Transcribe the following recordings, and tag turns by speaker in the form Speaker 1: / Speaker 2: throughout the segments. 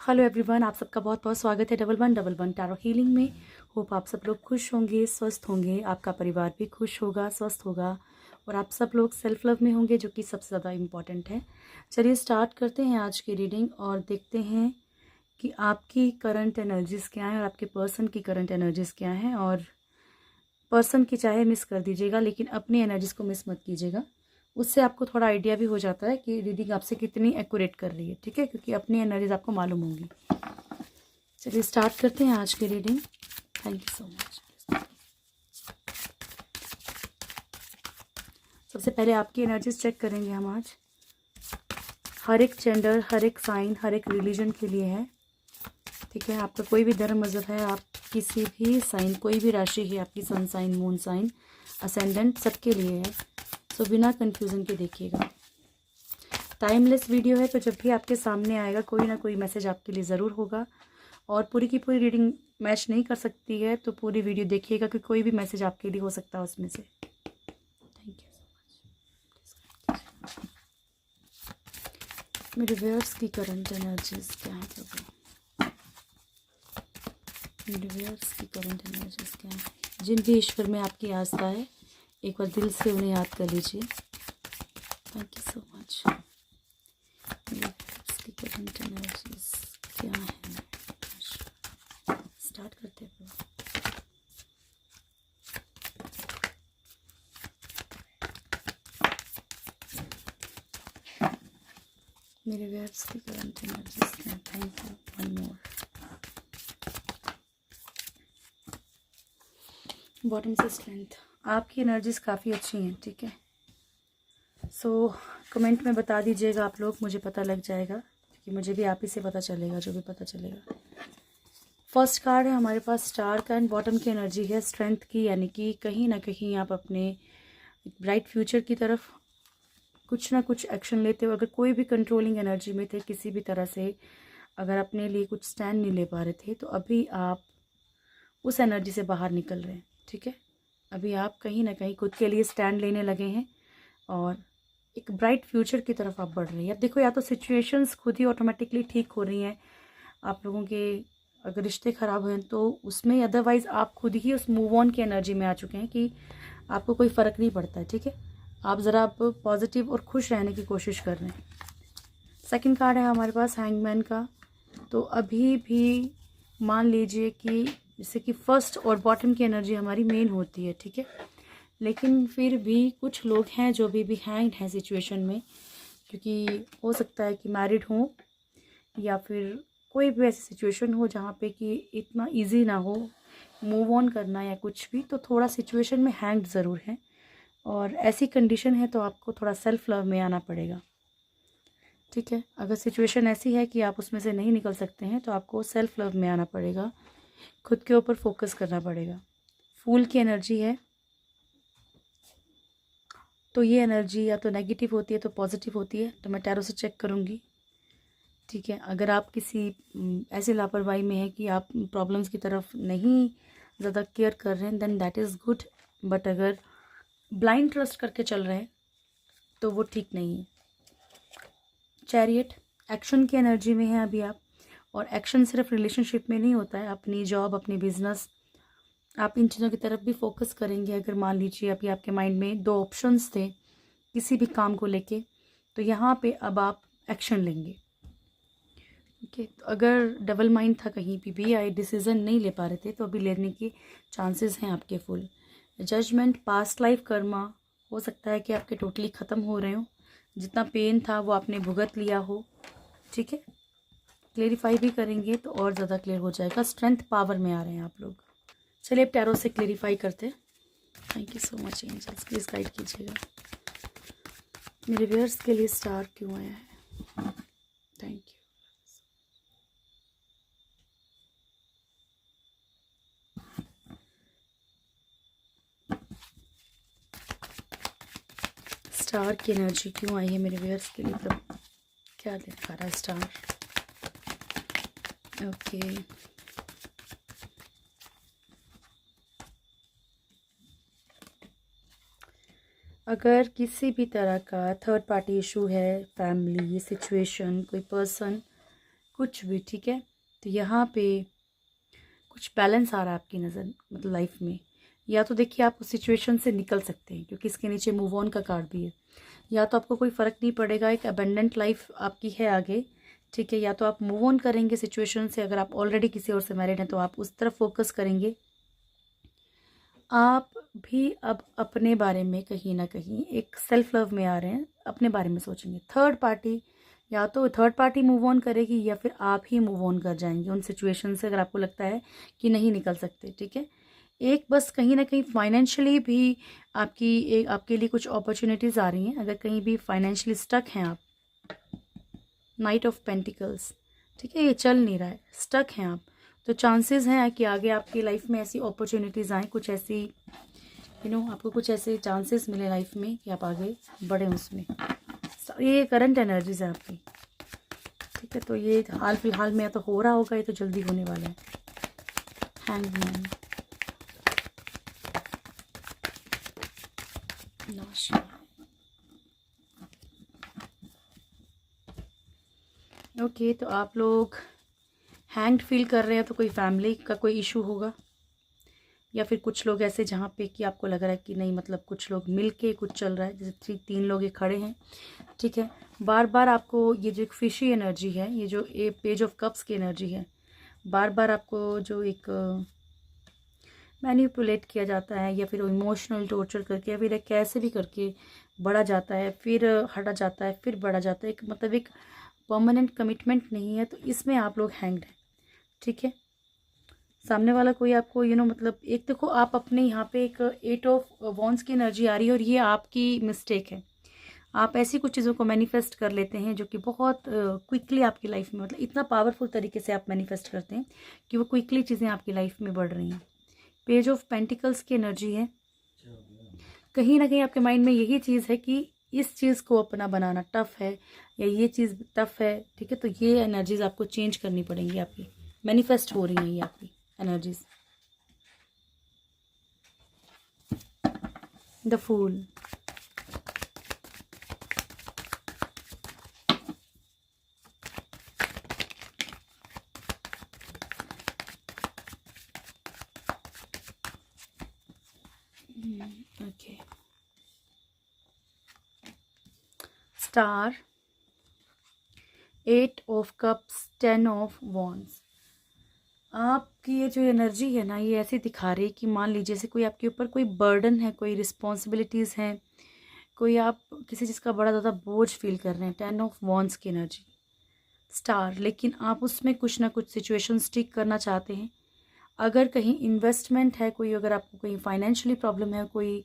Speaker 1: Hello everyone, आप सबका बहुत बहुत स्वागत है डबल वन टैरो हीलिंग में। होप आप सब लोग खुश होंगे, स्वस्थ होंगे, आपका परिवार भी खुश होगा, स्वस्थ होगा और आप सब लोग सेल्फ लव में होंगे, जो कि सबसे ज़्यादा इम्पॉर्टेंट है। चलिए स्टार्ट करते हैं आज की रीडिंग और देखते हैं कि आपकी करंट एनर्जीज़ क्या हैं और आपके पर्सन की करंट एनर्जीज़ क्या हैं। और पर्सन की चाहे मिस कर दीजिएगा, लेकिन अपनी एनर्जीज़ को मिस मत कीजिएगा। उससे आपको थोड़ा आइडिया भी हो जाता है कि रीडिंग आपसे कितनी एक्यूरेट कर रही है, ठीक है, क्योंकि अपनी एनर्जीज आपको मालूम होंगी। चलिए स्टार्ट करते हैं आज की reading. Thank you so much. सबसे पहले आपकी एनर्जीज चेक करेंगे हम आज। हर एक जेंडर, हर एक साइन, हर एक रिलीजन के लिए है, ठीक है। आपका कोई भी धर्म मज़हब है, आप किसी भी साइन, कोई भी राशि है आपकी, sun sign, moon sign, ascendant, सबके लिए है। तो बिना कंफ्यूजन के देखिएगा। टाइमलेस वीडियो है, तो जब भी आपके सामने आएगा कोई ना कोई मैसेज आपके लिए ज़रूर होगा। और पूरी की पूरी रीडिंग मैच नहीं कर सकती है, तो पूरी वीडियो देखिएगा कि कोई भी मैसेज आपके लिए हो सकता है उसमें से। Thank you so much. मेरे व्यूअर्स की करंट एनर्जीज क्या है प्रभु? मेरे व्यूअर्स की करंट एनर्जीज क्या है? जिन भी ईश्वर में आपकी आस्था है, एक बार दिल से उन्हें याद कर लीजिए। Thank you so much. मेरे व्यूअर्स की करंट एनर्जीज क्या है? स्टार्ट करते हैं। मेरे व्यूअर्स की करंट एनर्जीज में, thank you. One more. Bottom से स्ट्रेंथ। आपकी एनर्जीज काफ़ी अच्छी हैं, ठीक है। सो कमेंट में बता दीजिएगा आप लोग, मुझे पता लग जाएगा, क्योंकि मुझे भी आप ही से पता चलेगा, जो भी पता चलेगा। फर्स्ट कार्ड है हमारे पास स्टार का, एंड बॉटम की एनर्जी है स्ट्रेंथ की, यानी कि कहीं ना कहीं आप अपने ब्राइट फ्यूचर की तरफ कुछ ना कुछ एक्शन लेते हो। अगर कोई भी कंट्रोलिंग एनर्जी में थे किसी भी तरह से, अगर अपने लिए कुछ स्टैंड नहीं ले पा रहे थे, तो अभी आप उस एनर्जी से बाहर निकल रहे हैं, ठीक है। अभी आप कहीं ना कहीं खुद के लिए स्टैंड लेने लगे हैं और एक ब्राइट फ्यूचर की तरफ आप बढ़ रही हैं। देखो, या तो सिचुएशंस खुद ही ऑटोमेटिकली ठीक हो रही हैं आप लोगों के, अगर रिश्ते ख़राब हैं तो उसमें, अदरवाइज़ आप खुद ही उस मूव ऑन की एनर्जी में आ चुके हैं कि आपको कोई फ़र्क नहीं पड़ता है, ठीक है। आप ज़रा आप पॉजिटिव और खुश रहने की कोशिश कर रहे हैं। सेकंड कार्ड है हमारे पास हैंगमैन का। तो अभी भी मान लीजिए कि जैसे कि फर्स्ट और बॉटम की एनर्जी हमारी मेन होती है, ठीक है, लेकिन फिर भी कुछ लोग हैं जो भी हैंग्ड हैं सिचुएशन में, क्योंकि हो सकता है कि मैरिड हों या फिर कोई भी ऐसी सिचुएशन हो जहाँ पे कि इतना इजी ना हो मूव ऑन करना या कुछ भी, तो थोड़ा सिचुएशन में हैंग्ड ज़रूर है। और ऐसी कंडीशन है तो आपको थोड़ा सेल्फ लव में आना पड़ेगा, ठीक है। अगर सिचुएशन ऐसी है कि आप उसमें से नहीं निकल सकते हैं, तो आपको सेल्फ लव में आना पड़ेगा, खुद के ऊपर फोकस करना पड़ेगा। फूल की एनर्जी है, तो ये एनर्जी या तो नेगेटिव होती है तो पॉजिटिव होती है, तो मैं टैरो से चेक करूँगी, ठीक है। अगर आप किसी ऐसी लापरवाही में है कि आप प्रॉब्लम्स की तरफ नहीं ज़्यादा केयर कर रहे हैं, then that is good. But अगर ब्लाइंड ट्रस्ट करके चल रहे हैं तो वो ठीक नहीं है। चैरियट, एक्शन की एनर्जी में है अभी आप, और एक्शन सिर्फ रिलेशनशिप में नहीं होता है, अपनी जॉब, अपनी बिजनेस, आप इन चीज़ों की तरफ भी फोकस करेंगे। अगर मान लीजिए अभी आपके माइंड में दो ऑप्शंस थे किसी भी काम को लेके, तो यहाँ पे अब आप एक्शन लेंगे, ओके। तो अगर डबल माइंड था कहीं भी या डिसीज़न नहीं ले पा रहे थे, तो अभी लेने के चांसेस हैं आपके full. Judgement, past life karma, हो सकता है कि आपके टोटली ख़त्म हो रहे हो, जितना पेन था वो आपने भुगत लिया हो, ठीक है। क्लेरिफाई भी करेंगे तो और ज़्यादा क्लियर हो जाएगा। स्ट्रेंथ पावर में आ रहे हैं आप लोग। चलिए अब टैरो से क्लेरिफाई करते हैं। Thank you so much angels, please guide कीजिएगा मेरे व्यूअर्स के लिए स्टार क्यों आया है। Thank you. स्टार की एनर्जी क्यों आई है मेरे व्यूअर्स के लिए, तो क्या दिखा रहा है स्टार? ओके, अगर किसी भी तरह का थर्ड पार्टी इशू है, फैमिली सिचुएशन, कोई पर्सन, कुछ भी, ठीक है। तो यहाँ पे कुछ बैलेंस आ रहा है आपकी नज़र, मतलब लाइफ में। या तो देखिए आप उस सिचुएशन से निकल सकते हैं, क्योंकि इसके नीचे मूव ऑन का कार्ड भी है। या तो आपको कोई फ़र्क नहीं पड़ेगा, एक अबेंडेंट लाइफ आपकी है आगे, ठीक है। या तो आप मूव ऑन करेंगे सिचुएशन से, अगर आप ऑलरेडी किसी और से मैरिड हैं तो आप उस तरफ फोकस करेंगे। आप भी अब अपने बारे में कहीं ना कहीं एक सेल्फ लव में आ रहे हैं, अपने बारे में सोचेंगे। थर्ड पार्टी, या तो थर्ड पार्टी मूव ऑन करेगी या फिर आप ही मूव ऑन कर जाएंगे उन सिचुएशन से, अगर आपको लगता है कि नहीं निकल सकते, ठीक है। एक बस कहीं ना कहीं फाइनेंशियली भी आपके लिए कुछ अपॉर्चुनिटीज़ आ रही हैं, अगर कहीं भी फाइनेंशियली स्टक हैं आप। नाइट ऑफ पेंटिकल्स, ठीक है, ये चल नहीं रहा है, स्टक हैं आप, तो चांसेस हैं कि आगे आपकी लाइफ में ऐसी अपॉर्चुनिटीज़ आएँ, कुछ ऐसी आपको कुछ ऐसे चांसेस मिले लाइफ में कि आप आगे बढ़ें उसमें। ये करंट एनर्जीज है आपकी, ठीक है। तो ये हाल फिलहाल में या तो हो रहा होगा, ये तो जल्दी होने वाला है। Hangman, okay. तो आप लोग हैंग्ड फील कर रहे हैं, तो कोई फैमिली का कोई इशू होगा, या फिर कुछ लोग ऐसे जहाँ पे कि आपको लग रहा है कि नहीं, मतलब कुछ लोग मिल के कुछ चल रहा है, जैसे 3 लोग ये खड़े हैं, ठीक है। बार बार आपको ये जो एक फिशी एनर्जी है, ये जो पेज ऑफ कप्स की एनर्जी है, बार बार आपको जो एक मैनिपुलेट किया जाता है, या फिर इमोशनल टॉर्चर करके, या फिर कैसे भी करके बढ़ा जाता है, फिर हटा जाता है, फिर बढ़ा जाता है, एक मतलब एक परमानेंट कमिटमेंट नहीं है। तो इसमें आप लोग हैंग्ड हैं, ठीक है। सामने वाला कोई आपको मतलब एक देखो, आप अपने यहाँ पे एक 8 ऑफ वॉन्ड्स की एनर्जी आ रही है, और ये आपकी मिस्टेक है। आप ऐसी कुछ चीज़ों को मैनिफेस्ट कर लेते हैं जो कि बहुत क्विकली आपकी लाइफ में, मतलब इतना पावरफुल तरीके से आप मैनिफेस्ट करते हैं कि वो क्विकली चीज़ें आपकी लाइफ में बढ़ रही हैं। पेज ऑफ पेंटिकल्स की एनर्जी है, कहीं ना कहीं आपके माइंड में यही चीज़ है कि इस चीज़ को अपना बनाना टफ है, या ये चीज़ टफ है, ठीक है। तो ये एनर्जीज आपको चेंज करनी पड़ेंगी, आपकी मैनिफेस्ट हो रही हैं ये आपकी energies. The fool, okay, star, 8 of cups, 10 of wands. आपकी ये जो एनर्जी है ना, ये ऐसे दिखा रही है कि मान लीजिए जैसे कोई आपके ऊपर कोई बर्डन है, कोई रिस्पॉन्सिबिलिटीज़ हैं, कोई आप किसी चीज़ का बड़ा ज़्यादा बोझ फील कर रहे हैं। 10 ऑफ वॉन्ड्स की एनर्जी, स्टार, लेकिन आप उसमें कुछ ना कुछ सिचुएशन स्टिक करना चाहते हैं। अगर कहीं इन्वेस्टमेंट है, कोई अगर आपको कहीं फाइनेंशियली प्रॉब्लम है, कोई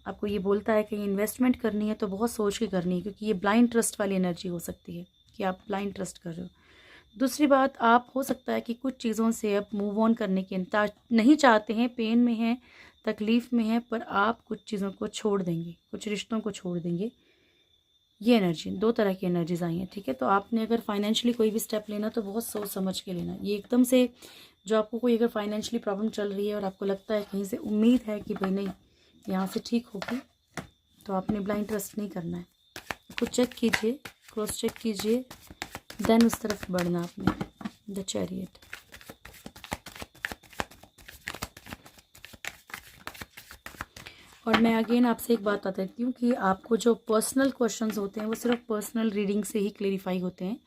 Speaker 1: आपको ये बोलता है कहीं इन्वेस्टमेंट करनी है, तो बहुत सोच के करनी है, क्योंकि ये ब्लाइंड ट्रस्ट वाली एनर्जी हो सकती है कि आप ब्लाइंड ट्रस्ट कर रहे हो। दूसरी बात, आप हो सकता है कि कुछ चीज़ों से अब मूव ऑन करने की नहीं चाहते हैं, पेन में हैं, तकलीफ़ में हैं, पर आप कुछ चीज़ों को छोड़ देंगे, कुछ रिश्तों को छोड़ देंगे। ये एनर्जी, 2 तरह की एनर्जीज आई हैं, ठीक है। तो आपने अगर फाइनेंशियली कोई भी स्टेप लेना तो बहुत सोच समझ के लेना। ये एकदम से जो आपको कोई अगर फाइनेंशियली प्रॉब्लम चल रही है और आपको लगता है कहीं से उम्मीद है कि भाई नहीं यहाँ से ठीक होगी, तो आपने ब्लाइंड ट्रस्ट नहीं करना है। कुछ चेक कीजिए, क्रॉस चेक कीजिए, देन उस तरफ बढ़ना आपने। द चैरियट, और मैं अगेन आपसे एक बात बता देती हूँ कि आपको जो पर्सनल क्वेश्चंस होते हैं वो सिर्फ पर्सनल रीडिंग से ही क्लेरिफाई होते हैं,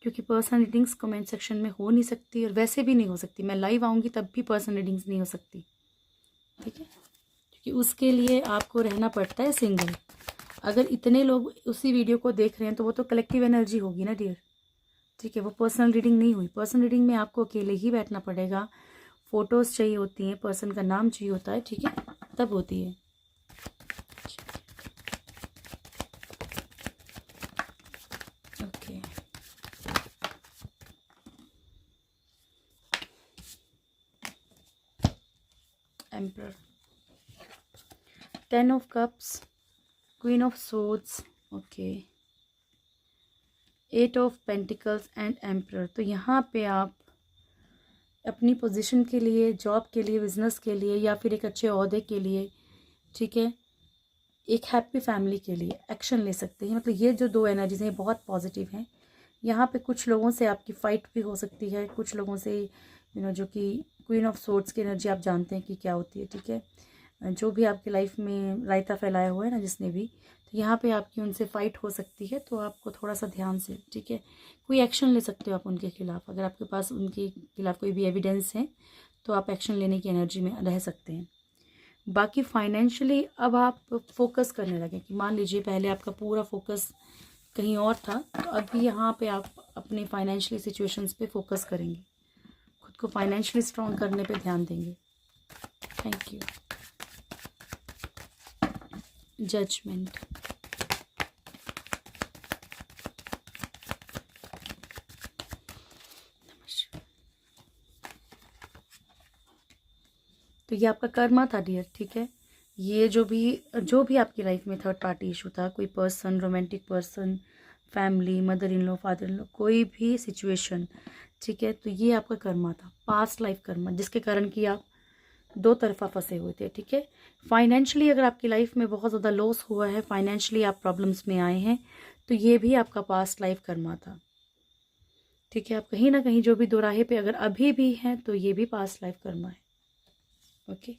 Speaker 1: क्योंकि पर्सनल रीडिंग्स कमेंट सेक्शन में हो नहीं सकती, और वैसे भी नहीं हो सकती। मैं लाइव आऊँगी तब भी पर्सनल रीडिंग्स नहीं हो सकती, ठीक है, क्योंकि उसके लिए आपको रहना पड़ता है सिंगल। अगर इतने लोग उसी वीडियो को देख रहे हैं तो वो तो कलेक्टिव एनर्जी होगी ना डियर, ठीक है। वो पर्सनल रीडिंग नहीं हुई। पर्सनल रीडिंग में आपको अकेले ही बैठना पड़ेगा, फ़ोटोज़ चाहिए होती हैं, पर्सन का नाम चाहिए होता है, ठीक है, तब होती है। Okay, emperor, 10 of cups, queen of swords, okay, 8 of pentacles and emperor. तो यहाँ पे आप अपनी पोजीशन के लिए, जॉब के लिए, बिजनेस के लिए, या फिर एक अच्छे ओहदे के लिए, ठीक है, एक हैप्पी फैमिली के लिए एक्शन ले सकते हैं। मतलब ये जो 2 एनर्जीज हैं बहुत पॉजिटिव हैं। यहाँ पे कुछ लोगों से आपकी फ़ाइट भी हो सकती है, कुछ लोगों से जो कि क्वीन ऑफ सोर्ड्स की एनर्जी आप जानते हैं कि क्या होती है, ठीक है। जो भी आपकी लाइफ में रायता फैलाया हुआ है ना जिसने भी, तो यहाँ पे आपकी उनसे फ़ाइट हो सकती है, तो आपको थोड़ा सा ध्यान से, ठीक है, कोई एक्शन ले सकते हो आप उनके खिलाफ़। अगर आपके पास उनके खिलाफ़ कोई भी एविडेंस है तो आप एक्शन लेने की एनर्जी में रह सकते हैं। बाकी फाइनेंशियली अब आप फोकस करने लगे कि मान लीजिए पहले आपका पूरा फोकस कहीं और था, तो अभी यहाँ पे आप अपने फाइनेंशियली सिचुएशंस पे फोकस करेंगे, खुद को फाइनेंशियली स्ट्रॉन्ग करने पे ध्यान देंगे। Thank you. जजमेंट, तो ये आपका कर्मा था डियर, ठीक है। ये जो भी आपकी लाइफ में थर्ड पार्टी इशू था, कोई person, romantic person, family, mother in law, father in law, कोई भी सिचुएशन, ठीक है, तो ये आपका कर्मा था, पास्ट लाइफ कर्मा, जिसके कारण कि आप दो तरफा फंसे हुए थे, ठीक है। फाइनेंशियली अगर आपकी लाइफ में बहुत ज़्यादा लॉस हुआ है, फाइनेंशियली आप प्रॉब्लम्स में आए हैं, तो ये भी आपका पास्ट लाइफ कर्मा था, ठीक है। आप कहीं ना कहीं जो भी दोराहे पे अगर अभी भी हैं, तो ये भी पास्ट लाइफ कर्मा है, ओके।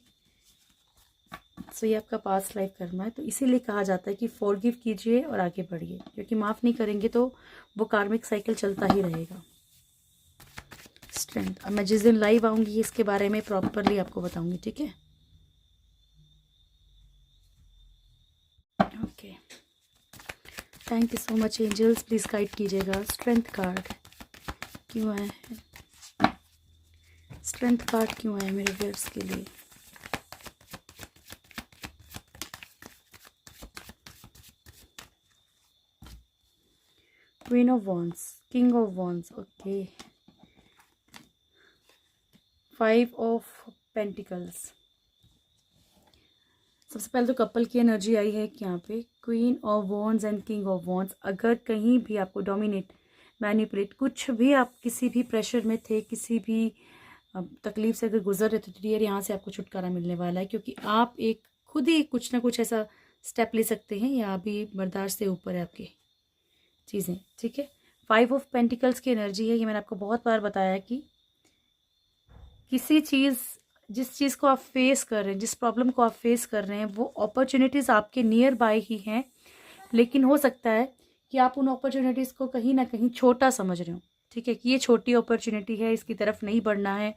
Speaker 1: सो ये आपका पास्ट लाइफ कर्मा है, तो इसीलिए कहा जाता है कि फॉरगिव कीजिए और आगे बढ़िए, क्योंकि माफ़ नहीं करेंगे तो वो कार्मिक साइकिल चलता ही रहेगा। स्ट्रेंथ, अब मैं जिस दिन लाइव आऊँगी इसके बारे में प्रॉपरली आपको बताऊँगी, ठीक है। Okay, thank you so much angels, please guide कीजिएगा। स्ट्रेंथ कार्ड क्यों आया है, स्ट्रेंथ कार्ड क्यों आया मेरे व्यूअर्स के लिए। Queen of wands, king of wands, okay, 5 of pentacles. सबसे पहले तो कपल की एनर्जी आई है कि यहाँ पे queen of wands and king of wands. अगर कहीं भी आपको डोमिनेट, मैनिपुलेट, कुछ भी आप किसी भी प्रेशर में थे, किसी भी तकलीफ से अगर गुजर रहे थे, तो डियर यहाँ से आपको छुटकारा मिलने वाला है, क्योंकि आप एक खुद ही कुछ ना कुछ ऐसा स्टेप ले सकते हैं, या अभी बर्दाश्त से ऊपर है आपकी चीज़ें, ठीक है। 5 ऑफ पेंटिकल्स की एनर्जी है, ये मैंने आपको बहुत बार बताया कि किसी चीज़, जिस चीज़ को आप फेस कर रहे हैं, जिस प्रॉब्लम को आप फेस कर रहे हैं, वो अपॉर्चुनिटीज़ आपके नियर बाय ही हैं, लेकिन हो सकता है कि आप उन अपॉर्चुनिटीज़ को कहीं ना कहीं छोटा समझ रहे हो, ठीक है, कि ये छोटी अपॉर्चुनिटी है, इसकी तरफ नहीं बढ़ना है।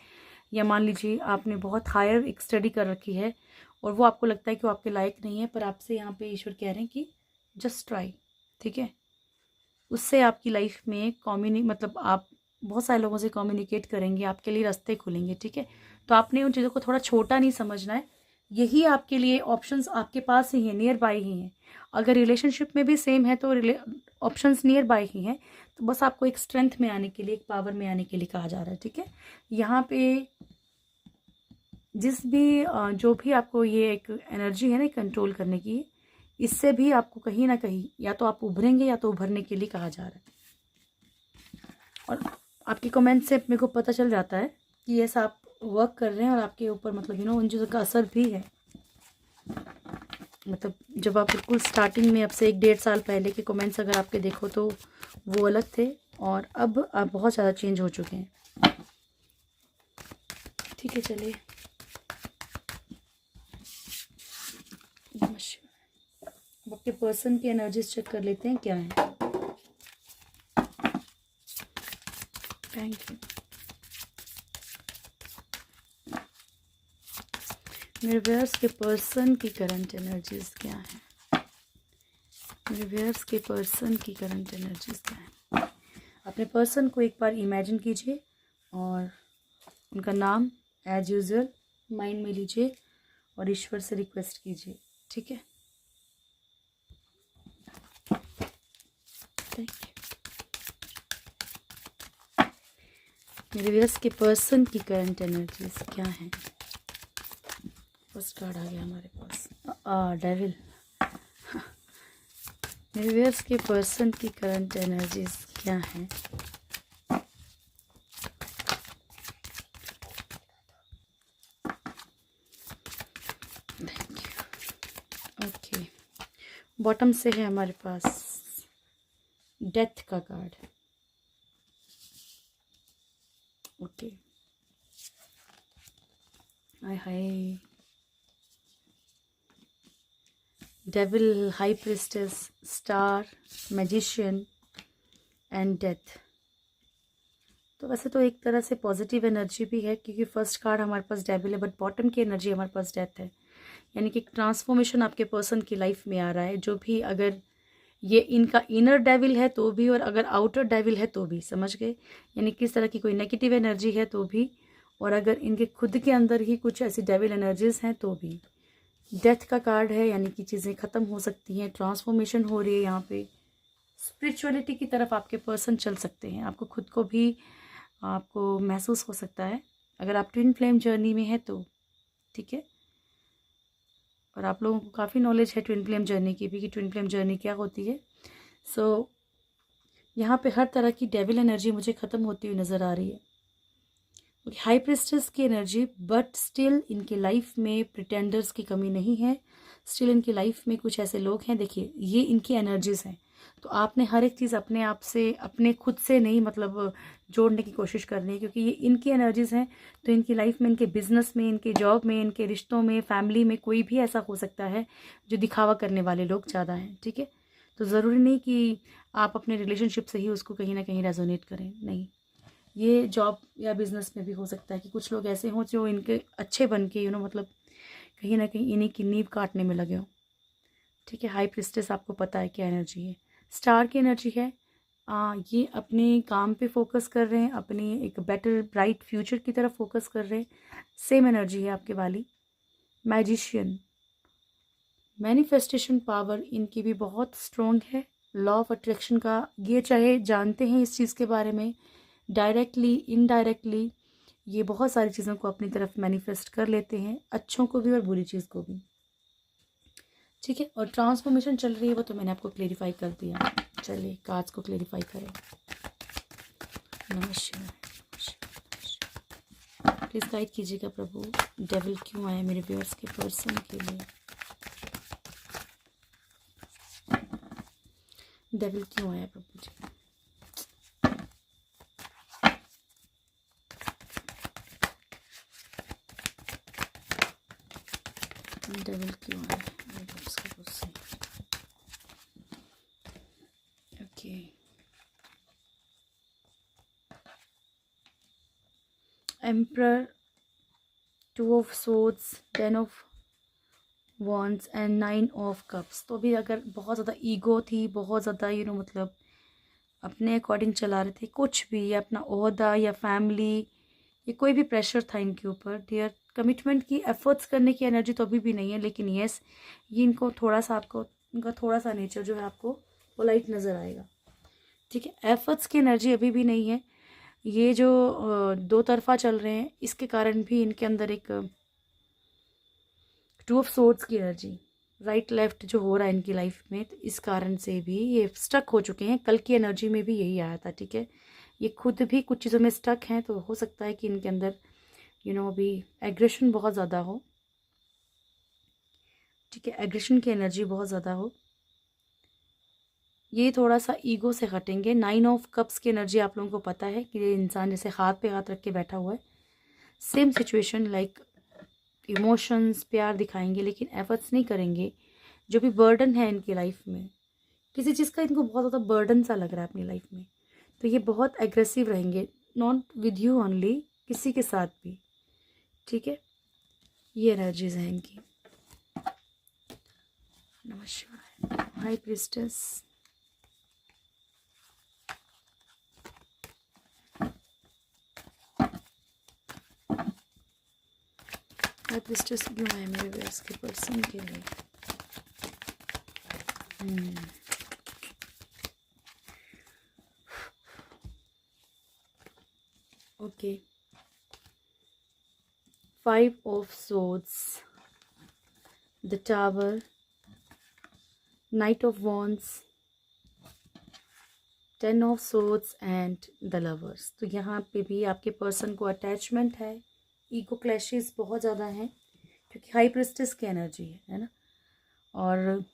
Speaker 1: या मान लीजिए आपने बहुत हायर एक स्टडी कर रखी है और वो आपको लगता है कि वो आपके लायक नहीं है, पर आपसे यहाँ पे ईश्वर कह रहे हैं कि जस्ट ट्राई, ठीक है। उससे आपकी लाइफ में मतलब आप बहुत सारे लोगों से कम्युनिकेट करेंगे, आपके लिए रास्ते खुलेंगे, ठीक है। तो आपने उन चीज़ों को थोड़ा छोटा नहीं समझना है, यही आपके लिए ऑप्शंस आपके पास ही हैं, नियर बाय ही हैं। अगर रिलेशनशिप में भी सेम है तो ऑप्शंस नियर बाय ही हैं, तो बस आपको एक स्ट्रेंथ में आने के लिए, एक पावर में आने के लिए कहा जा रहा है, ठीक है। यहाँ पे जो भी आपको ये एक एनर्जी है ना कंट्रोल करने की, इससे भी आपको कहीं ना कहीं या तो आप उभरेंगे या तो उभरने के लिए कहा जा रहा है। और आपके कमेंट से मेरे को पता चल जाता है कि ऐसा आप वर्क कर रहे हैं और आपके ऊपर मतलब उन चीज़ों का असर भी है। मतलब जब आप बिल्कुल स्टार्टिंग में, अब से 1-1.5 साल पहले के कमेंट्स अगर आपके देखो तो वो अलग थे, और अब आप बहुत ज़्यादा चेंज हो चुके हैं, ठीक है। चलिए, अब आपके पर्सन की एनर्जीज चेक कर लेते हैं क्या है। Thank you. मेरे व्यूअर्स के पर्सन की करंट एनर्जीज क्या है, मेरे व्यूअर्स के पर्सन की करंट एनर्जीज क्या है। अपने पर्सन को एक बार इमेजिन कीजिए और उनका नाम एज यूजुअल माइंड में लीजिए और ईश्वर से रिक्वेस्ट कीजिए, ठीक है। Thank you. मेरे व्यूअर्स के पर्सन की करंट एनर्जीज क्या है। फर्स्ट कार्ड आ गया हमारे पास, डेविल। मेरे व्यूअर्स के पर्सन की करंट एनर्जीज क्या है। Thank you. ओके, बॉटम से है हमारे पास डेथ का card. Okay, hi hi, devil, high priestess, star, magician and death. तो वैसे तो एक तरह से पॉजिटिव एनर्जी भी है, क्योंकि फर्स्ट कार्ड हमारे पास डेविल है, बट बॉटम की एनर्जी हमारे पास डेथ है। यानी कि ट्रांसफॉर्मेशन आपके पर्सन की लाइफ में आ रहा है, जो भी, अगर ये इनका इनर डेविल है तो भी, और अगर आउटर डेविल है तो भी, समझ गए, यानी किस तरह की कोई नेगेटिव एनर्जी है तो भी, और अगर इनके खुद के अंदर ही कुछ ऐसी डेविल एनर्जीज हैं तो भी। डेथ का कार्ड है, यानी कि चीज़ें ख़त्म हो सकती हैं, ट्रांसफॉर्मेशन हो रही है यहाँ पे। स्पिरिचुअलिटी की तरफ आपके पर्सन चल सकते हैं, आपको खुद को भी आपको महसूस हो सकता है, अगर आप ट्विन फ्लेम जर्नी में है तो, ठीक है। और आप लोगों को काफ़ी नॉलेज है ट्विन फ्लेम जर्नी की भी, कि ट्विन फ्लेम जर्नी क्या होती है। सो यहाँ पे हर तरह की डेविल एनर्जी मुझे ख़त्म होती हुई नज़र आ रही है, हाई प्रिस्टेस की एनर्जी, बट स्टिल इनके लाइफ में प्रिटेंडर्स की कमी नहीं है। स्टिल इनकी लाइफ में कुछ ऐसे लोग हैं, देखिए ये इनकी एनर्जीज हैं, तो आपने हर एक चीज़ अपने आप से, अपने खुद से नहीं, मतलब जोड़ने की कोशिश करनी है, क्योंकि ये इनकी एनर्जीज हैं। तो इनकी लाइफ में, इनके बिजनेस में, इनके जॉब में, इनके रिश्तों में, फैमिली में कोई भी ऐसा हो सकता है जो दिखावा करने वाले लोग ज़्यादा हैं, ठीक है। तो ज़रूरी नहीं कि आप अपने रिलेशनशिप से ही उसको कहीं ना कहीं रेजोनेट करें, नहीं, ये जॉब या बिजनेस में भी हो सकता है कि कुछ लोग ऐसे हों जो इनके अच्छे बन के मतलब कहीं ना कहीं इन्हीं की नींव काटने में लगे हों, ठीक है। हाई प्रिस्टेस आपको पता है क्या एनर्जी है, स्टार की एनर्जी है। ये अपने काम पे फोकस कर रहे हैं, अपनी एक बेटर ब्राइट फ्यूचर की तरफ फोकस कर रहे हैं, सेम एनर्जी है आपके वाली। मैजिशियन, मैनिफेस्टेशन पावर इनकी भी बहुत स्ट्रॉन्ग है, लॉ ऑफ अट्रैक्शन का ये चाहे जानते हैं इस चीज़ के बारे में, डायरेक्टली इनडायरेक्टली ये बहुत सारी चीज़ों को अपनी तरफ मैनिफेस्ट कर लेते हैं, अच्छों को भी और बुरी चीज़ को भी, ठीक है। और ट्रांसफॉर्मेशन चल रही है, वो तो मैंने आपको क्लेरिफाई कर दिया। चलिए कार्ड्स को क्लेरिफाई करें। नमस्कार, प्लीज़ गाइड कीजिएगा प्रभु, डेविल क्यों आया मेरे व्यूअर्स के पर्सन के लिए, डेविल क्यों आया प्रभु जी, डेविल क्यों आया मेरे व्यूअर्स के person. Okay, emperor, 2 of swords, 10 of wands and 9 of cups. तो भी अगर बहुत ज़्यादा ईगो थी, बहुत ज़्यादा मतलब अपने अकॉर्डिंग चला रहे थे कुछ भी, या अपना ओहदा या फैमिली, ये कोई भी प्रेशर था इनके ऊपर, देयर कमिटमेंट की एफर्ट्स करने की एनर्जी तो अभी भी नहीं है, लेकिन यस, ये इनको थोड़ा सा, आपको इनका थोड़ा सा नेचर जो है आपको पोलाइट नज़र आएगा, ठीक है। एफर्ट्स की एनर्जी अभी भी नहीं है, ये जो दो तरफा चल रहे हैं, इसके कारण भी इनके अंदर एक 2 ऑफ सोर्ड्स की एनर्जी, राइट लेफ्ट जो हो रहा है इनकी लाइफ में, तो इस कारण से भी ये स्टक हो चुके हैं। कल की एनर्जी में भी यही आया था, ठीक है। ये खुद भी कुछ चीज़ों में स्टक हैं, तो हो सकता है कि इनके अंदर अभी एग्रेशन बहुत ज़्यादा हो, ठीक है, एग्रेशन की एनर्जी बहुत ज़्यादा हो। ये थोड़ा सा ईगो से हटेंगे। 9 ऑफ कप्स की एनर्जी आप लोगों को पता है कि ये इंसान जैसे हाथ पे हाथ रख के बैठा हुआ है, सेम सिचुएशन, लाइक इमोशंस, प्यार दिखाएंगे लेकिन एफर्ट्स नहीं करेंगे। जो भी बर्डन है इनकी लाइफ में, किसी चीज़ का इनको बहुत ज़्यादा बर्डन सा लग रहा है अपनी लाइफ में, तो ये बहुत एग्रेसिव रहेंगे, नॉट विद यू ओनली, किसी के साथ भी, ठीक है। ये एनर्जीज हैं इनकी। नमस्कार, हाई प्रिस्टेस, हाई प्रिस्टेस क्यों है मेरे व्यूअर्स के पर्सन के लिए। Okay, 5 of swords, the tower, night of wands, 10 of swords and the lovers. तो यहाँ पे भी आपके पर्सन को अटैचमेंट है, ईगो क्लैशेस बहुत ज़्यादा हैं, क्योंकि हाई प्रिस्टेस की एनर्जी है ना। और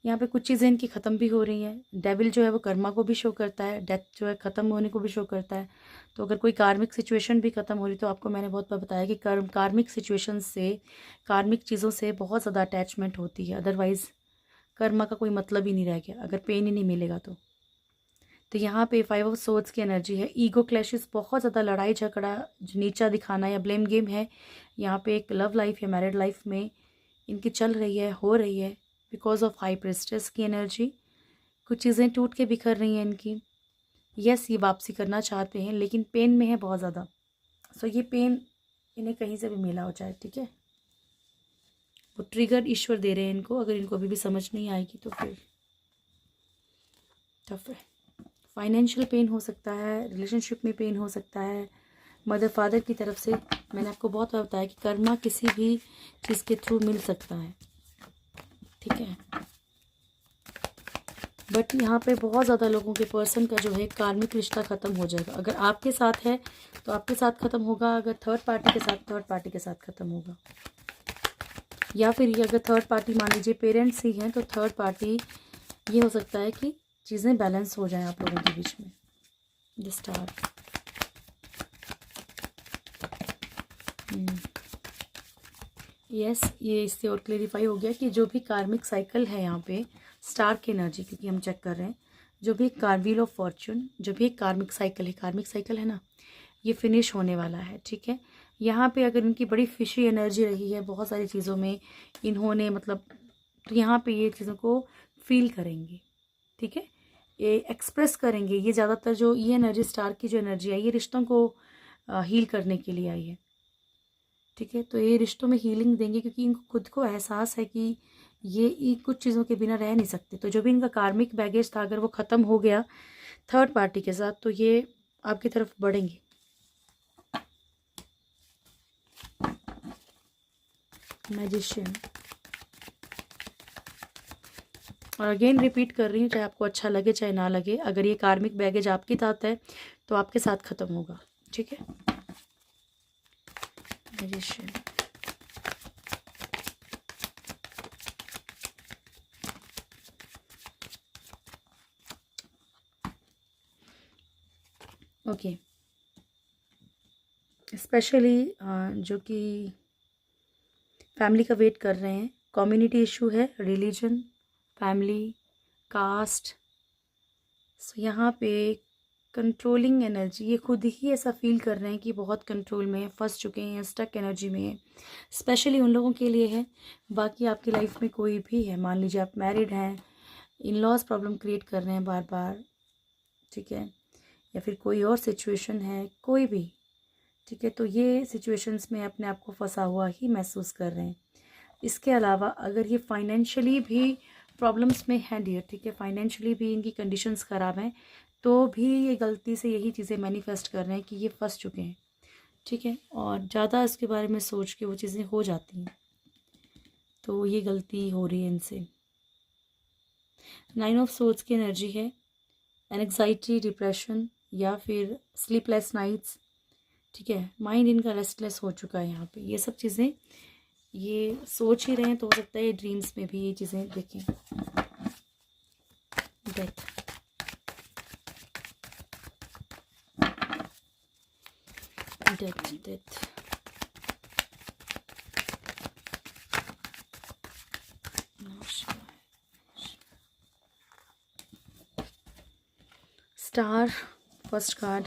Speaker 1: यहाँ पे कुछ चीज़ें इनकी ख़त्म भी हो रही हैं। डेविल जो है वो कर्मा को भी शो करता है, डेथ जो है ख़त्म होने को भी शो करता है। तो अगर कोई कार्मिक सिचुएशन भी ख़त्म हो रही, तो आपको मैंने बहुत बार बताया कि कार्मिक सिचुएशन से, कार्मिक चीज़ों से बहुत ज़्यादा अटैचमेंट होती है। अदरवाइज़ कर्मा का कोई मतलब ही नहीं रह गया अगर पेन ही नहीं मिलेगा तो यहाँ पे 5 ऑफ सोर्ड्स की एनर्जी है। ईगो क्लैशेस, बहुत ज़्यादा लड़ाई झगड़ा, नीचा दिखाना या ब्लेम गेम है यहाँ पे एक लव लाइफ या मैरिड लाइफ में इनकी चल रही है, हो रही है, बिकॉज ऑफ हाई प्रेस्टेस की एनर्जी। कुछ चीज़ें टूट के बिखर रही हैं इनकी। यस, ये वापसी करना चाहते हैं लेकिन पेन में है बहुत ज़्यादा। सो ये पेन इन्हें कहीं से भी मिला हो जाए, ठीक है। वो ट्रिगर ईश्वर दे रहे हैं इनको, अगर इनको अभी भी समझ नहीं आएगी तो फिर टफ है। फाइनेंशियल पेन हो सकता है, रिलेशनशिप में पेन हो सकता है, मदर फादर की तरफ से। मैंने आपको बहुत बार बताया कि कर्मा किसी भी चीज़ के थ्रू मिल सकता है, ठीक है। बट यहाँ पे बहुत ज़्यादा लोगों के पर्सन का जो है कार्मिक रिश्ता ख़त्म हो जाएगा। अगर आपके साथ है तो आपके साथ ख़त्म होगा, अगर थर्ड पार्टी के साथ, थर्ड पार्टी के साथ ख़त्म होगा। या फिर ये अगर थर्ड पार्टी मान लीजिए पेरेंट्स ही हैं तो थर्ड पार्टी, ये हो सकता है कि चीज़ें बैलेंस हो जाएं आप लोगों के बीच में। द स्टार, यस, ये इससे और क्लेरिफाई हो गया कि जो भी कार्मिक साइकिल है यहाँ पे स्टार की एनर्जी, क्योंकि हम चेक कर रहे हैं, जो भी व्हील ऑफ फॉर्च्यून, जो भी एक कार्मिक साइकिल है ना, ये फिनिश होने वाला है, ठीक है। यहाँ पे अगर इनकी बड़ी फिशी एनर्जी रही है बहुत सारी चीज़ों में, इन्होंने मतलब, तो यहाँ पे ये चीज़ों को फील करेंगे, ठीक है, ये एक्सप्रेस करेंगे। ये ज़्यादातर जो ये एनर्जी, स्टार की जो एनर्जी है, ये रिश्तों को हील करने के लिए आई है, ठीक है। तो ये रिश्तों में हीलिंग देंगे क्योंकि इनको खुद को एहसास है कि ये कुछ चीज़ों के बिना रह नहीं सकते। तो जो भी इनका कार्मिक बैगेज था, अगर वो ख़त्म हो गया थर्ड पार्टी के साथ, तो ये आपकी तरफ बढ़ेंगे। मैजिशियन, और अगेन रिपीट कर रही हूँ, चाहे आपको अच्छा लगे चाहे ना लगे, अगर ये कार्मिक बैगेज आपके साथ है तो आपके साथ ख़त्म होगा, ठीक है। Magician, okay. स्पेशली जो कि फैमिली का वेट कर रहे हैं, कम्युनिटी इशू है, रिलीजन, फैमिली, कास्ट। सो यहाँ पे कंट्रोलिंग एनर्जी, ये खुद ही ऐसा फील कर रहे हैं कि बहुत कंट्रोल में फंस चुके हैं, स्टक एनर्जी में है। स्पेशली उन लोगों के लिए है। बाकी आपकी लाइफ में कोई भी है, मान लीजिए आप मैरिड हैं, इन लॉज प्रॉब्लम क्रिएट कर रहे हैं बार बार, ठीक है, या फिर कोई और सिचुएशन है, कोई भी, ठीक है, तो ये सिचुएशंस में अपने आप को फंसा हुआ ही महसूस कर रहे हैं। इसके अलावा अगर ये फाइनेंशियली भी प्रॉब्लम्स में हैं डियर, ठीक है, फाइनेंशियली भी इनकी कंडीशंस ख़राब हैं, तो भी ये गलती से यही चीज़ें मैनिफेस्ट कर रहे हैं कि ये फंस चुके हैं, ठीक है, और ज़्यादा इसके बारे में सोच के वो चीज़ें हो जाती हैं, तो ये गलती हो रही है इनसे। 9 ऑफ सोर्ड्स की एनर्जी है, एंग्जाइटी, डिप्रेशन या फिर स्लीपलेस नाइट्स, ठीक है, माइंड इनका रेस्टलेस हो चुका है। यहाँ पे ये सब चीज़ें ये सोच ही रहे हैं, तो हो सकता है ड्रीम्स में भी ये चीज़ें देखें। Death, death, death, star, first card,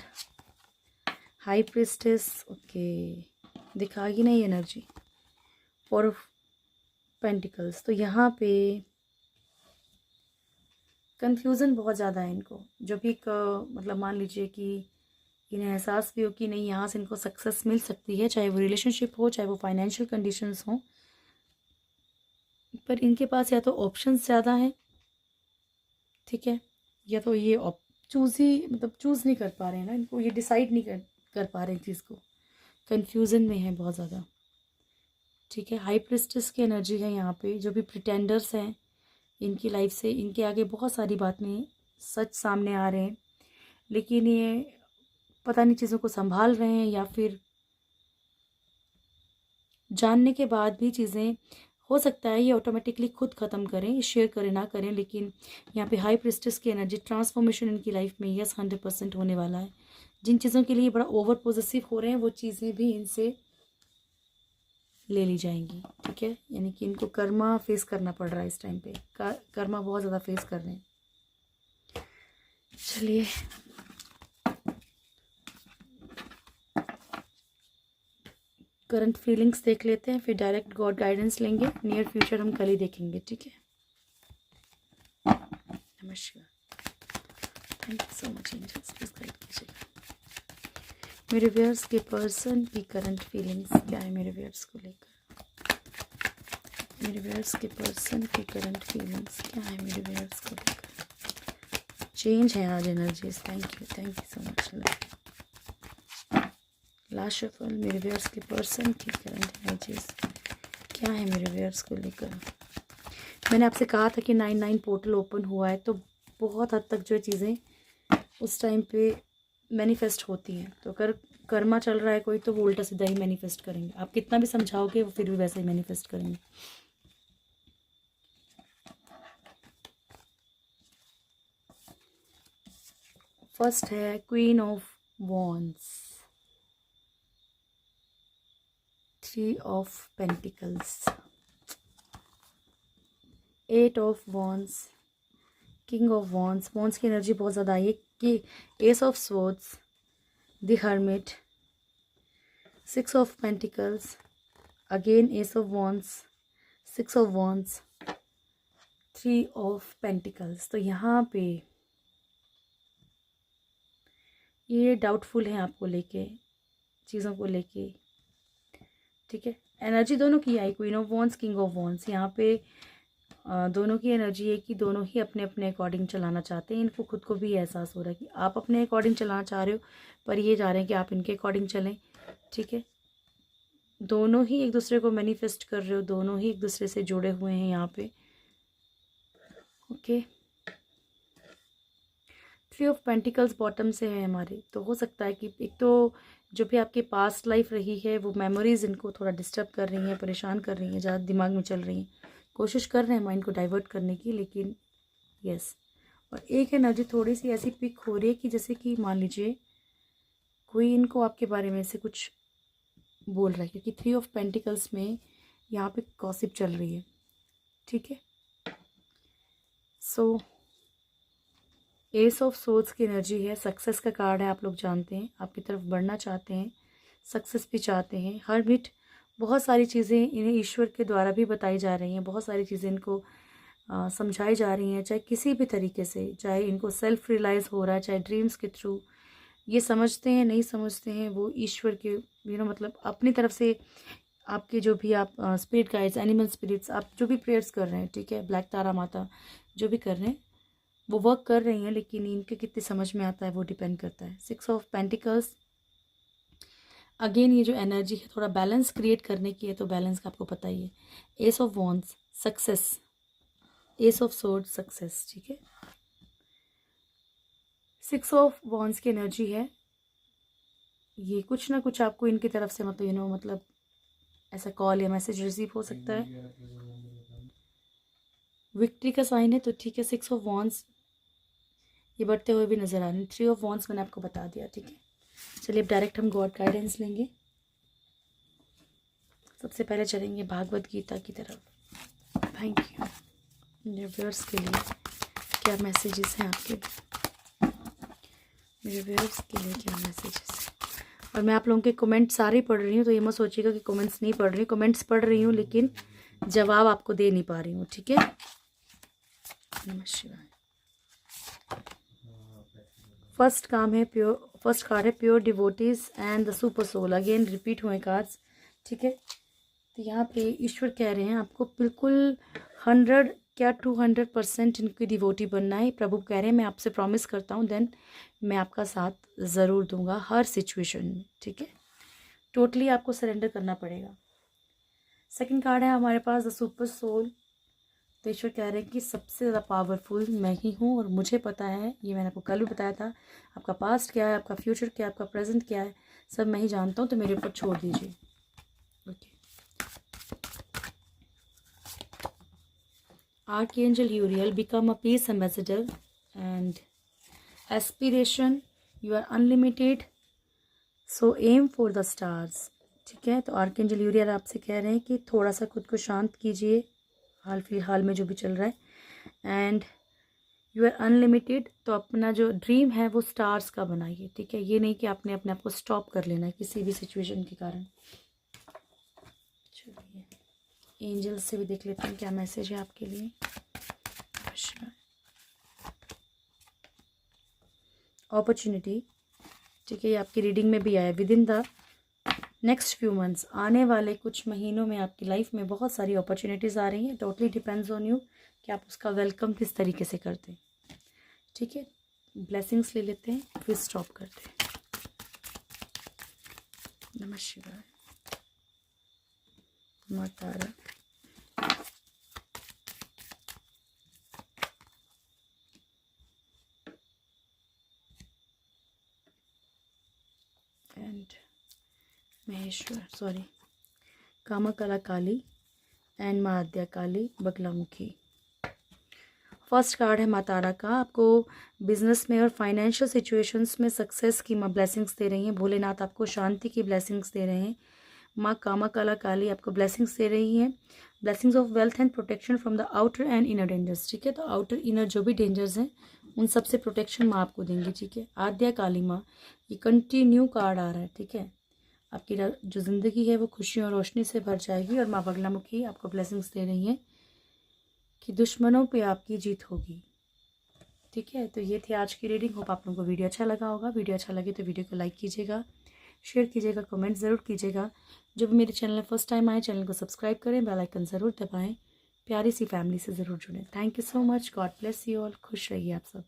Speaker 1: high priestess, okay, दिखाएगी नहीं एनर्जी, 4 ऑफ पेंटिकल्स। तो यहाँ पे कंफ्यूजन बहुत ज़्यादा है इनको, जो भी मतलब मान लीजिए कि इन्हें एहसास भी हो कि नहीं, यहाँ से इनको सक्सेस मिल सकती है, चाहे वो रिलेशनशिप हो, चाहे वो फाइनेंशियल कंडीशंस हों, पर इनके पास या तो ऑप्शंस ज़्यादा हैं, ठीक है, या तो ये चूज़ ही मतलब चूज़ नहीं कर पा रहे हैं ना, इनको ये डिसाइड नहीं कर पा रहे हैं चीज़ को, कन्फ्यूज़न में है बहुत ज़्यादा, ठीक है। हाई प्रिस्टेस की एनर्जी है यहाँ पे, जो भी प्रिटेंडर्स हैं इनकी लाइफ से, इनके आगे बहुत सारी बातें सच सामने आ रहे हैं, लेकिन ये पता नहीं चीज़ों को संभाल रहे हैं या फिर जानने के बाद भी चीज़ें हो सकता है ये ऑटोमेटिकली खुद ख़त्म करें, शेयर करें ना करें, लेकिन यहाँ पे हाई प्रिस्टेस की एनर्जी, ट्रांसफॉर्मेशन इनकी लाइफ में यस 100% होने वाला है। जिन चीज़ों के लिए बड़ा ओवर पॉजेसिव हो रहे हैं वो चीज़ें भी इनसे ले ली जाएंगी, ठीक है। यानी कि इनको कर्मा फेस करना पड़ रहा है इस टाइम पे, कर्मा बहुत ज़्यादा फेस कर रहे हैं। चलिए करंट फीलिंग्स देख लेते हैं, फिर डायरेक्ट गॉड गाइडेंस लेंगे। नियर फ्यूचर हम कल ही देखेंगे, ठीक है। नमस्कार, thank you so much angels, please guide कीजिएगा मेरे व्यूअर्स के पर्सन की करंट फीलिंग्स क्या है मेरे व्यूअर्स को लेकर। मेरे व्यूअर्स के पर्सन की करंट फीलिंग्स क्या है मेरे व्यूअर्स को लेकर। चेंज है आज energies, thank you so much. Last shuffle, मेरे व्यूअर्स के पर्सन की करंट एनर्जीज क्या है मेरे व्यूअर्स को लेकर। मैंने आपसे कहा था कि 9/9 पोर्टल ओपन हुआ है, तो बहुत हद तक जो चीज़ें उस टाइम पे मैनिफेस्ट होती हैं। तो अगर कर्मा चल रहा है कोई, तो वो उल्टा सीधा ही मैनिफेस्ट करेंगे। आप कितना भी समझाओगे वो फिर भी वैसे ही मैनिफेस्ट करेंगे। फर्स्ट है queen of wands, 3 of pentacles, 8 of wands, king of wands. Wands की एनर्जी बहुत ज़्यादा आई है कि S of swords, the hermit, 6 of pentacles, again S of wands, 6 of wands, 3 of pentacles. तो यहाँ पे ये डाउटफुल है आपको लेके, चीज़ों को लेके, ठीक है। एनर्जी दोनों की आई, queen of wands, king of wands. यहाँ पे दोनों की एनर्जी है कि दोनों ही अपने अपने अकॉर्डिंग चलाना चाहते हैं। इनको खुद को भी एहसास हो रहा है कि आप अपने अकॉर्डिंग चलाना चाह रहे हो, पर ये जा रहे हैं कि आप इनके अकॉर्डिंग चलें, ठीक है। दोनों ही एक दूसरे को मैनिफेस्ट कर रहे हो, दोनों ही एक दूसरे से जुड़े हुए हैं यहाँ पे, ओके। 3 ऑफ पेंटिकल्स बॉटम से है हमारे, तो हो सकता है कि एक तो जो भी आपकी पास्ट लाइफ रही है वो मेमोरीज इनको थोड़ा डिस्टर्ब कर रही हैं, परेशान कर रही हैं, ज़्यादा दिमाग में चल रही हैं, कोशिश कर रहे हैं माइंड को डाइवर्ट करने की, लेकिन यस। और एक एनर्जी थोड़ी सी ऐसी पिक हो रही है कि जैसे कि मान लीजिए कोई इनको आपके बारे में से कुछ बोल रहा है, क्योंकि 3 ऑफ पेंटिकल्स में यहाँ पे गॉसिप चल रही है, ठीक है। सो एस ऑफ सोर्ड्स की एनर्जी है, सक्सेस का कार्ड है, आप लोग जानते हैं, आपकी तरफ बढ़ना चाहते हैं, सक्सेस भी चाहते हैं। हर्मिट, बहुत सारी चीज़ें इन्हें ईश्वर के द्वारा भी बताई जा रही हैं, बहुत सारी चीज़ें इनको समझाई जा रही हैं, चाहे किसी भी तरीके से, चाहे इनको सेल्फ रियलाइज़ हो रहा है, चाहे ड्रीम्स के थ्रू, ये समझते हैं नहीं समझते हैं, वो ईश्वर के मतलब अपनी तरफ से आपके जो भी आप स्पिरिट गाइड्स, एनिमल स्पिरिट्स, आप जो भी प्रेयर्स कर रहे हैं, ठीक है, ब्लैक तारा माता जो भी कर रहे हैं वो वर्क कर रही हैं, लेकिन इनके कितनी समझ में आता है वो डिपेंड करता है। 6 ऑफ पेंटिकल्स, अगेन ये जो एनर्जी है थोड़ा बैलेंस क्रिएट करने की है, तो बैलेंस का आपको पता ही है। S of wands, success, S of swords, success, ठीक है। 6 ऑफ वॉन्ड्स की एनर्जी है, ये कुछ ना कुछ आपको इनकी तरफ से मतलब मतलब ऐसा कॉल या मैसेज रिसीव हो सकता है, विक्ट्री का साइन है, तो ठीक है। 6 ऑफ वॉन्ड्स ये बढ़ते हुए भी नजर आ रहे हैं। 3 ऑफ वॉन्ड्स मैंने आपको बता दिया, ठीक है। चलिए अब डायरेक्ट हम गॉड गाइडेंस लेंगे। सबसे पहले चलेंगे भागवत गीता की तरफ। थैंक यू मेरे व्यूअर्स के लिए, क्या मैसेजेस हैं आपके मेरे व्यूअर्स के लिए, क्या मैसेजेस हैं। और मैं आप लोगों के कमेंट सारे पढ़ रही हूँ, तो ये मत सोचिएगा कि कमेंट्स नहीं पढ़ रही हूँ, कमेंट्स पढ़ रही हूँ, लेकिन जवाब आपको दे नहीं पा रही हूँ, ठीक है। नमः शिवाय। फर्स्ट कार्ड है pure devotees and the super soul. Again repeat हुए कार्ड्स, ठीक है। तो यहाँ पे ईश्वर कह रहे हैं आपको बिल्कुल 100 क्या 200% इनकी डिवोटी बनना है। प्रभु कह रहे हैं मैं आपसे प्रॉमिस करता हूँ, देन मैं आपका साथ ज़रूर दूंगा हर सिचुएशन में, ठीक है। टोटली आपको सरेंडर करना पड़ेगा। सेकंड कार्ड है हमारे पास द सुपर सोल। तो ईश्वर कह रहे हैं कि सबसे ज़्यादा पावरफुल मैं ही हूँ और मुझे पता है, ये मैंने आपको कल भी बताया था, आपका पास्ट क्या है, आपका फ्यूचर क्या है, आपका प्रेजेंट क्या है, सब मैं ही जानता हूँ, तो मेरे ऊपर छोड़ दीजिए, okay. Archangel Uriel, become a peace ambassador and aspiration, you are unlimited, so aim for the stars। ठीक है, तो आर्कएंजल यूरियल आपसे कह रहे हैं कि थोड़ा सा खुद को शांत कीजिए हाल फिलहाल में जो भी चल रहा है, एंड यू आर अनलिमिटेड, तो अपना जो ड्रीम है वो स्टार्स का बनाइए। ठीक है, ये नहीं कि आपने अपने आप को स्टॉप कर लेना है किसी भी सिचुएशन के कारण। चलिए एंजल्स से भी देख लेते हैं क्या मैसेज है आपके लिए। अपॉर्चुनिटी, ठीक है, ये आपकी रीडिंग में भी आया। With in the next few months, आने वाले कुछ महीनों में आपकी लाइफ में बहुत सारी अपॉर्चुनिटीज़ आ रही हैं। टोटली डिपेंड्स ऑन यू कि आप उसका वेलकम किस तरीके से करते हैं। ठीक है, ब्लेसिंग्स ले लेते हैं फिर स्टॉप करते हैं। नमः शिवाय। माँ Tara, and Maheshwar, sorry, Kamakala Kali and माँ आद्या काली बगलामुखी। फर्स्ट कार्ड है माँ तारा का। आपको बिजनेस में और फाइनेंशियल सिचुएशंस में सक्सेस की माँ ब्लेसिंग्स दे रही हैं। भोलेनाथ आपको शांति की ब्लेसिंग्स दे रहे हैं। माँ कामाकला काली आपको ब्लेसिंग्स दे रही हैं, blessings of wealth and protection from the outer and inner dangers. ठीक है, तो आउटर इनर जो भी डेंजर्स हैं उन सब से प्रोटेक्शन माँ आपको देंगी। ठीक है, आद्या काली माँ, ये कंटिन्यू कार्ड आ रहा है। ठीक है, आपकी जो ज़िंदगी है वो खुशियों और रोशनी से भर जाएगी। और माँ बगलामुखी आपको ब्लेसिंग्स दे रही हैं कि दुश्मनों पे आपकी जीत होगी। ठीक है, तो ये थी आज की रीडिंग। होप आप लोगों को वीडियो अच्छा लगा होगा। वीडियो अच्छा लगे तो वीडियो को लाइक कीजिएगा, शेयर कीजिएगा, कमेंट ज़रूर कीजिएगा। जो भी मेरे चैनल में फर्स्ट टाइम आए, चैनल को सब्सक्राइब करें, बेल आइकन ज़रूर दबाएं, प्यारी सी फैमिली से ज़रूर जुड़ें। Thank you so much. God bless you all. खुश रहिए आप सब।